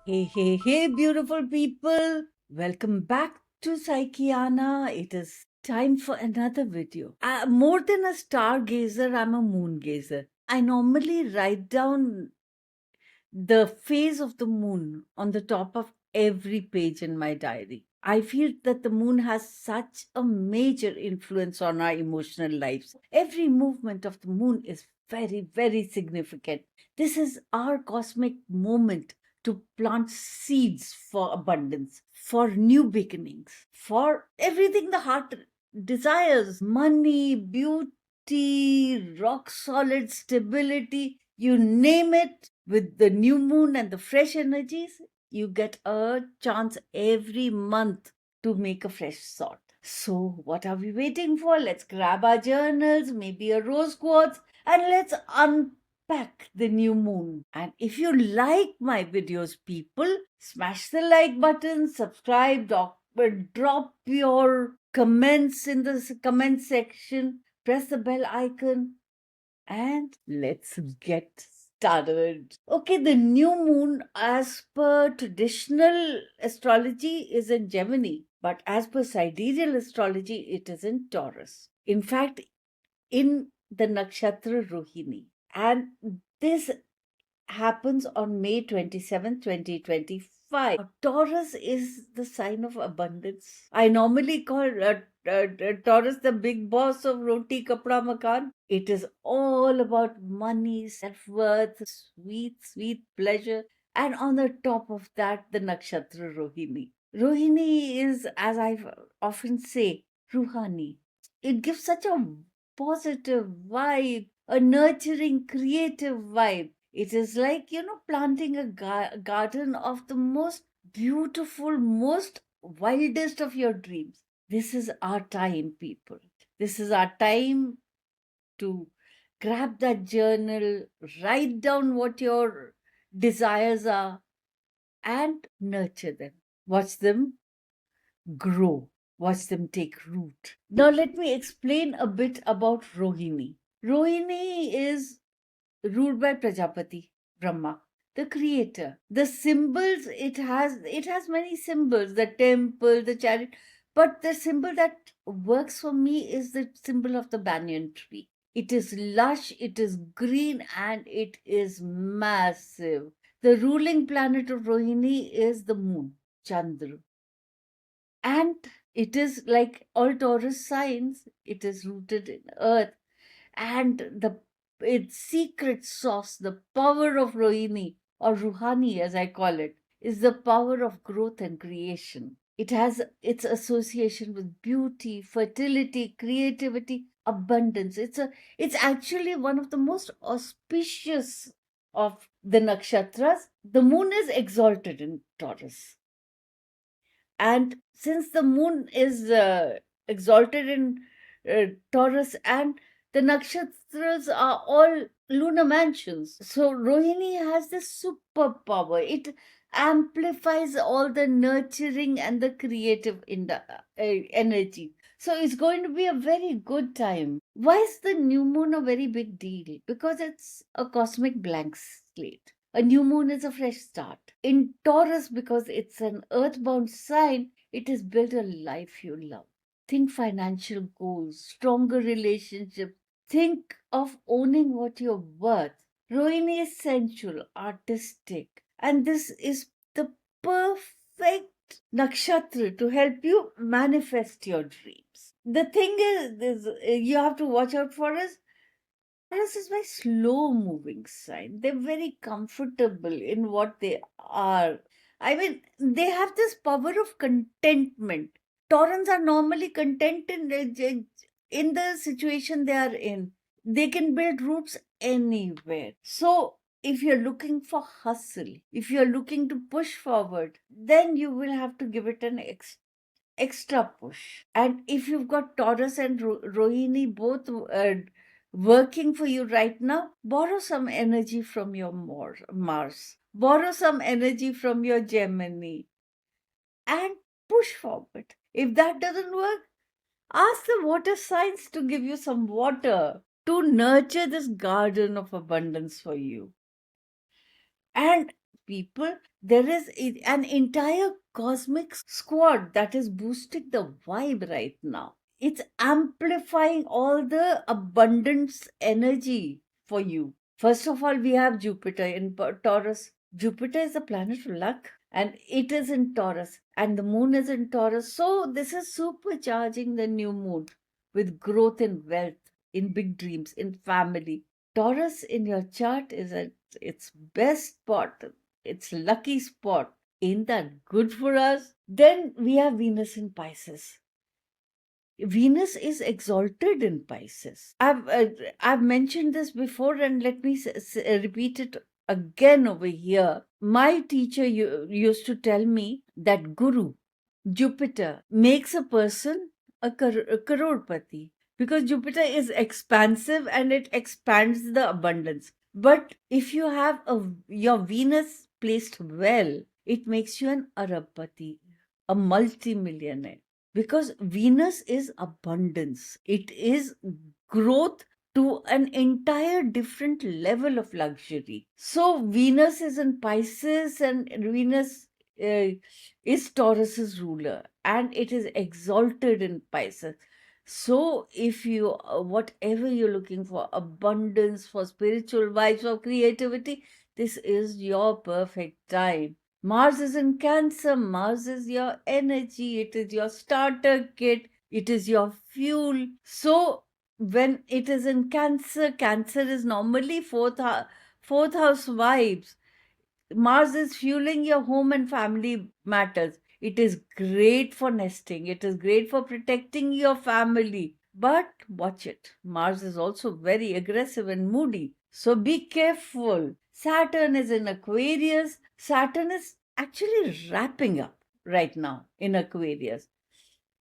Hey, beautiful people. Welcome back to Psychiana. It is time for another video. More than a stargazer, I'm a moon gazer. I normally write down the phase of the moon on the top of every page in my diary. I feel that the moon has such a major influence on our emotional lives. Every movement of the moon is very significant. This is our cosmic moment to plant seeds for abundance, for new beginnings, for everything the heart desires: money, beauty, rock solid stability, you name it. With the new moon and the fresh energies, you get a chance every month to make a fresh start. So, what are we waiting for? Let's grab our journals, maybe a rose quartz, and let's unpack the new moon. And if you like my videos, people, smash the like button, subscribe, drop your comments in the comment section, press the bell icon, and let's get started. Okay, the new moon, as per traditional astrology, is in Gemini, but as per sidereal astrology, it is in Taurus. In fact, in the nakshatra Rohini. And this happens on May 27, 2025. Taurus is the sign of abundance. I normally call Taurus the big boss of Roti Kapda Makan. It is all about money, self-worth, sweet pleasure. And on the top of that, the nakshatra Rohini. Rohini is, as I often say, Ruhani. It gives such a positive vibe, a nurturing, creative vibe. It is like, planting a garden of the most beautiful, most wildest of your dreams. This is our time, people. This is our time to grab that journal, write down what your desires are, and nurture them. Watch them grow. Watch them take root. Now, let me explain a bit about Rohini. Rohini is ruled by Prajapati, Brahma, the creator. The symbols it has many symbols, the temple, the chariot, but the symbol that works for me is the symbol of the banyan tree. It is lush, it is green, and it is massive. The ruling planet of Rohini is the moon, Chandra. And it is like all Taurus signs, it is rooted in earth. And its secret sauce, the power of Rohini, or Ruhani as I call it, is the power of growth and creation. It has its association with beauty, fertility, creativity, abundance. It's actually one of the most auspicious of the nakshatras. The moon is exalted in Taurus. And since the moon is exalted in Taurus, and the nakshatras are all lunar mansions, so Rohini has this superpower. It amplifies all the nurturing and the creative energy. So it's going to be a very good time. Why is the new moon a very big deal? Because it's a cosmic blank slate. A new moon is a fresh start. In Taurus, because it's an earthbound sign, it is build a life you love. Think financial goals, stronger relationships. Think of owning what you're worth. Rohini is sensual, artistic, and this is the perfect nakshatra to help you manifest your dreams. The thing is you have to watch out for is Taurus is my slow moving sign. They're very comfortable in what they are. I mean, they have this power of contentment. Taurans are normally content in the situation they are in. They can build roots anywhere. So, if you're looking for hustle, if you're looking to push forward, then you will have to give it an extra push. And if you've got Taurus and Rohini both working for you right now, borrow some energy from your Mars, borrow some energy from your Gemini, and push forward. If that doesn't work, ask the water signs to give you some water to nurture this garden of abundance for you. And people, there is an entire cosmic squad that is boosting the vibe right now. It's amplifying all the abundance energy for you. First of all, we have Jupiter in Taurus. Jupiter is the planet of luck, and it is in Taurus, and the moon is in Taurus. So, this is supercharging the new moon with growth in wealth, in big dreams, in family. Taurus in your chart is at its best spot, its lucky spot. Ain't that good for us? Then we have Venus in Pisces. Venus is exalted in Pisces. I've mentioned this before, and let me repeat it again over here. My teacher used to tell me that Guru, Jupiter, makes a person a crorepati, because Jupiter is expansive and it expands the abundance. But if you have your Venus placed well, it makes you an Arabpati, a multimillionaire, because Venus is abundance. It is growth to an entire different level of luxury. So Venus is in Pisces, and Venus is Taurus's ruler, and it is exalted in Pisces. So if you, whatever you're looking for, abundance, for spiritual vibes, for creativity, this is your perfect time. Mars is in Cancer. Mars is your energy. It is your starter kit. It is your fuel. So when it is in Cancer, Cancer is normally fourth house vibes. Mars is fueling your home and family matters. It is great for nesting. It is great for protecting your family. But watch it. Mars is also very aggressive and moody. So be careful. Saturn is in Aquarius. Saturn is actually wrapping up right now in Aquarius.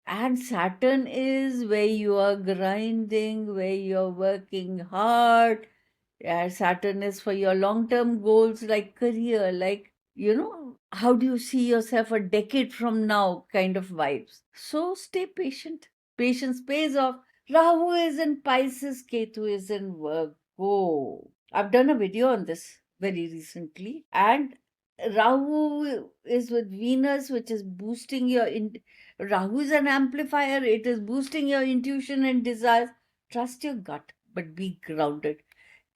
And Saturn is where you are grinding, where you're working hard. Saturn is for your long-term goals like career, like, how do you see yourself a decade from now kind of vibes. So stay patient. Patience pays off. Rahu is in Pisces, Ketu is in Virgo. I've done a video on this very recently. And Rahu is with Venus, which is boosting your... Rahu is an amplifier. It is boosting your intuition and desires. Trust your gut, but be grounded.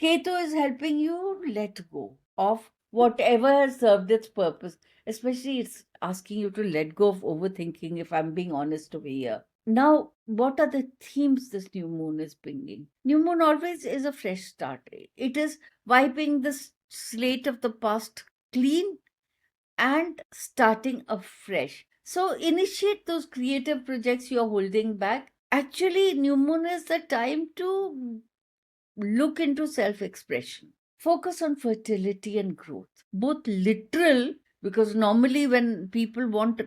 Ketu is helping you let go of whatever has served its purpose. Especially, it's asking you to let go of overthinking, if I'm being honest over here. Now, what are the themes this new moon is bringing? New moon always is a fresh start. It is wiping the slate of the past clean and starting afresh. So, initiate those creative projects you're holding back. Actually, new moon is the time to look into self-expression. Focus on fertility and growth, both literal, because normally when people want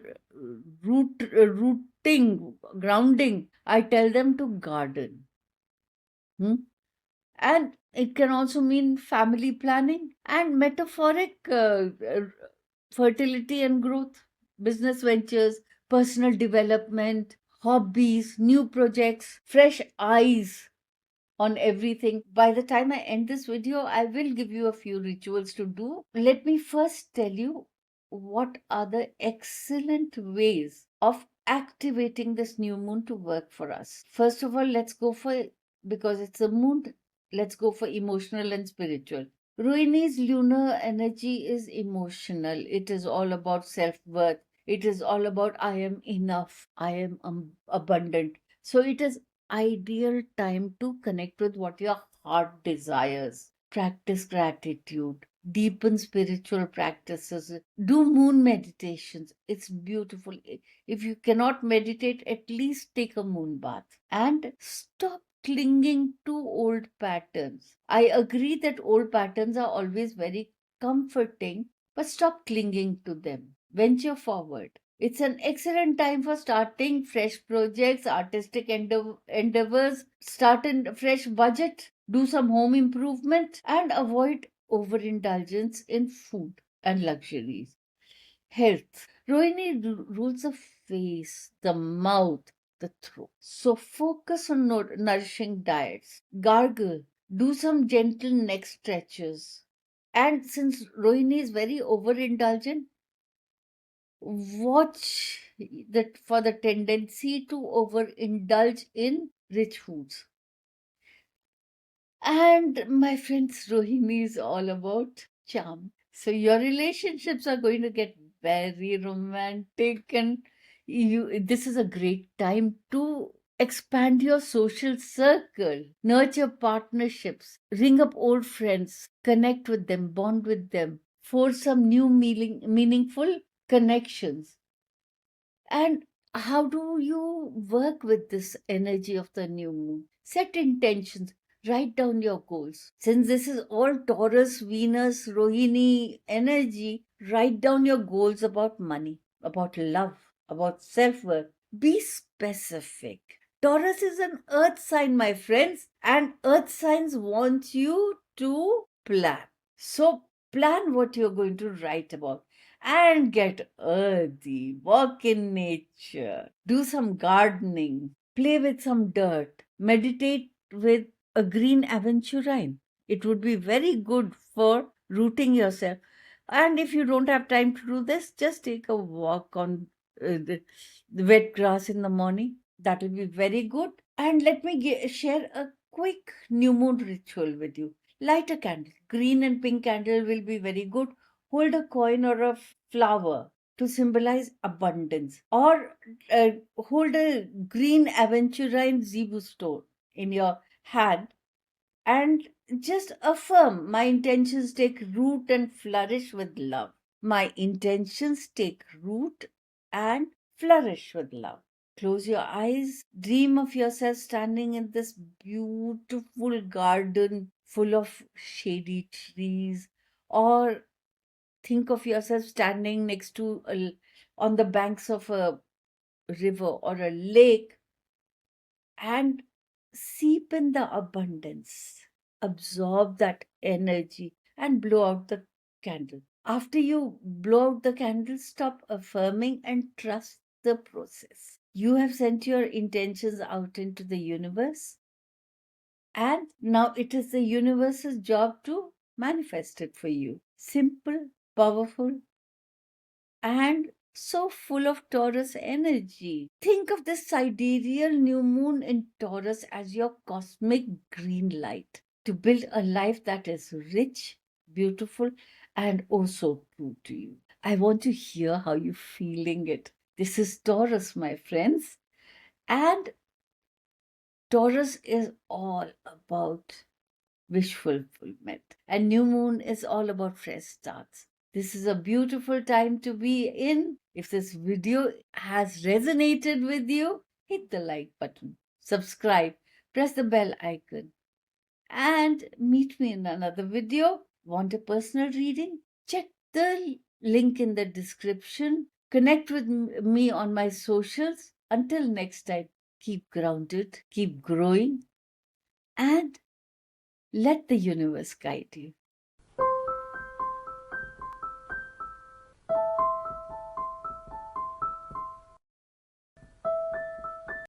rooting, grounding, I tell them to garden. And it can also mean family planning, and metaphoric fertility and growth, business ventures, personal development, hobbies, new projects, fresh eyes on everything. By the time I end this video, I will give you a few rituals to do. Let me first tell you what are the excellent ways of activating this new moon to work for us. First of all, let's go for, because it's a moon, let's go for emotional and spiritual. Rohini's lunar energy is emotional. It is all about self-worth. It is all about I am enough. I am abundant. So it is ideal time to connect with what your heart desires. Practice gratitude, deepen spiritual practices, do moon meditations. It's beautiful. If you cannot meditate, at least take a moon bath and stop clinging to old patterns. I agree that old patterns are always very comforting, but stop clinging to them. Venture forward. It's an excellent time for starting fresh projects, artistic endeavors, start a fresh budget, do some home improvement, and avoid overindulgence in food and luxuries. Health. Rohini rules the face, the mouth, the throat. So focus on nourishing diets. Gargle. Do some gentle neck stretches And since Rohini is very overindulgent, watch that for the tendency to overindulge in rich foods. And my friends, Rohini is all about charm. So your relationships are going to get very romantic, and this is a great time to expand your social circle, nurture partnerships, ring up old friends, connect with them, bond with them, forge some new meaningful connections. And how do you work with this energy of the new moon? Set intentions, write down your goals. Since this is all Taurus, Venus, Rohini energy, write down your goals about money, about love, about self worth. Be specific. Taurus is an earth sign, my friends, and earth signs want you to plan. So, plan what you're going to write about and get earthy, walk in nature, do some gardening, play with some dirt, meditate with a green aventurine. It would be very good for rooting yourself. And if you don't have time to do this, just take a walk on the wet grass in the morning. That will be very good. And let me share a quick new moon ritual with you. Light a candle. Green and pink candle will be very good. Hold a coin or a flower to symbolize abundance, or hold a green aventurine zebu stone in your hand and just affirm, my intentions take root and flourish with love. My intentions take root and flourish with love. Close your eyes, dream of yourself standing in this beautiful garden full of shady trees, or think of yourself standing next to on the banks of a river or a lake, and seep in the abundance. Absorb that energy and blow out the candle. After you blow out the candle, stop affirming and trust the process. You have sent your intentions out into the universe, and now it is the universe's job to manifest it for you. Simple, powerful, and so full of Taurus energy. Think of this sidereal new moon in Taurus as your cosmic green light to build a life that is rich, beautiful, and also true to you. I want to hear how you're feeling it. This is Taurus, my friends. And Taurus is all about wish fulfillment. And new moon is all about fresh starts. This is a beautiful time to be in. If this video has resonated with you, hit the like button, subscribe, press the bell icon, and meet me in another video. Want a personal reading? Check the link in the description. Connect with me on my socials. Until next time, keep grounded, keep growing, and let the universe guide you.